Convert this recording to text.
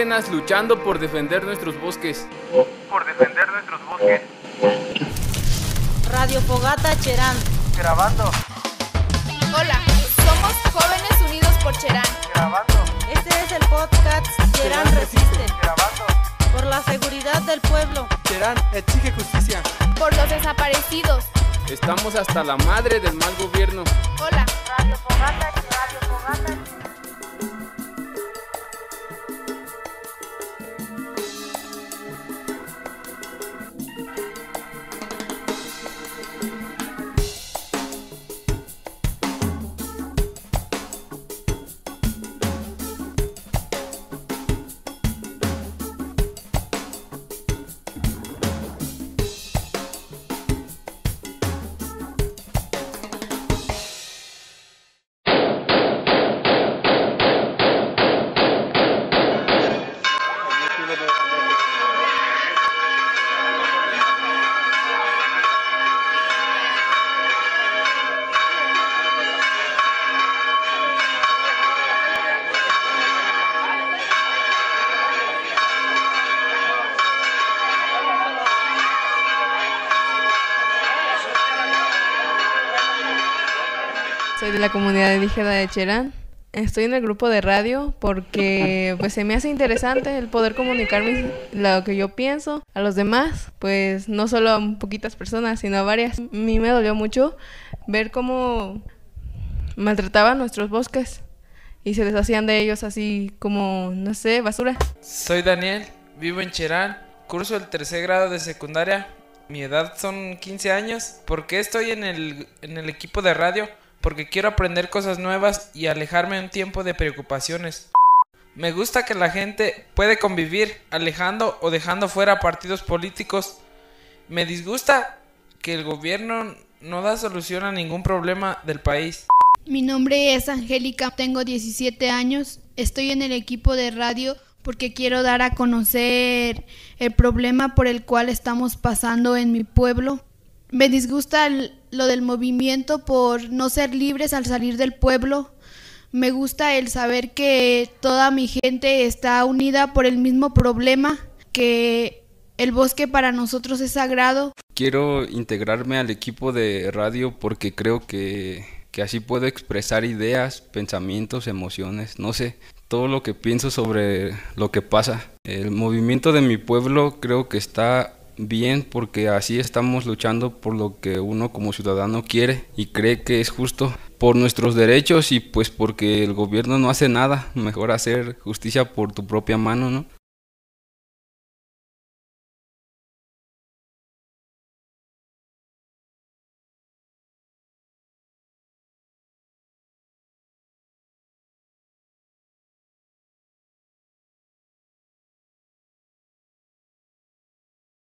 indígenas luchando por defender nuestros bosques. Radio Fogata Cherán. Grabando. Hola, somos Jóvenes Unidos por Cherán. Grabando. Este es el podcast Cherán Resiste. Grabando. Por la seguridad del pueblo. Cherán exige justicia. Por los desaparecidos. Estamos hasta la madre del mal gobierno. Hola. Radio Fogata, Radio Fogata. Soy de la comunidad indígena de Cherán. Estoy en el grupo de radio porque pues se me hace interesante el poder comunicar lo que yo pienso a los demás, pues no solo a poquitas personas, sino a varias. A mí me dolió mucho ver cómo maltrataban nuestros bosques y se deshacían de ellos así como, no sé, basura. Soy Daniel, vivo en Cherán, curso el 3er grado de secundaria. Mi edad son 15 años. ¿Por qué estoy en el equipo de radio? Porque quiero aprender cosas nuevas y alejarme un tiempo de preocupaciones. Me gusta que la gente puede convivir, alejando o dejando fuera partidos políticos. Me disgusta que el gobierno no da solución a ningún problema del país. Mi nombre es Angélica, tengo 17 años, estoy en el equipo de radio porque quiero dar a conocer el problema por el cual estamos pasando en mi pueblo. Me disgusta lo del movimiento por no ser libres al salir del pueblo. Me gusta el saber que toda mi gente está unida por el mismo problema, que el bosque para nosotros es sagrado. Quiero integrarme al equipo de radio porque creo que así puedo expresar ideas, pensamientos, emociones, no sé, todo lo que pienso sobre lo que pasa. El movimiento de mi pueblo creo que está bien porque así estamos luchando por lo que uno como ciudadano quiere y cree que es justo por nuestros derechos y pues porque el gobierno no hace nada, mejor hacer justicia por tu propia mano, ¿no?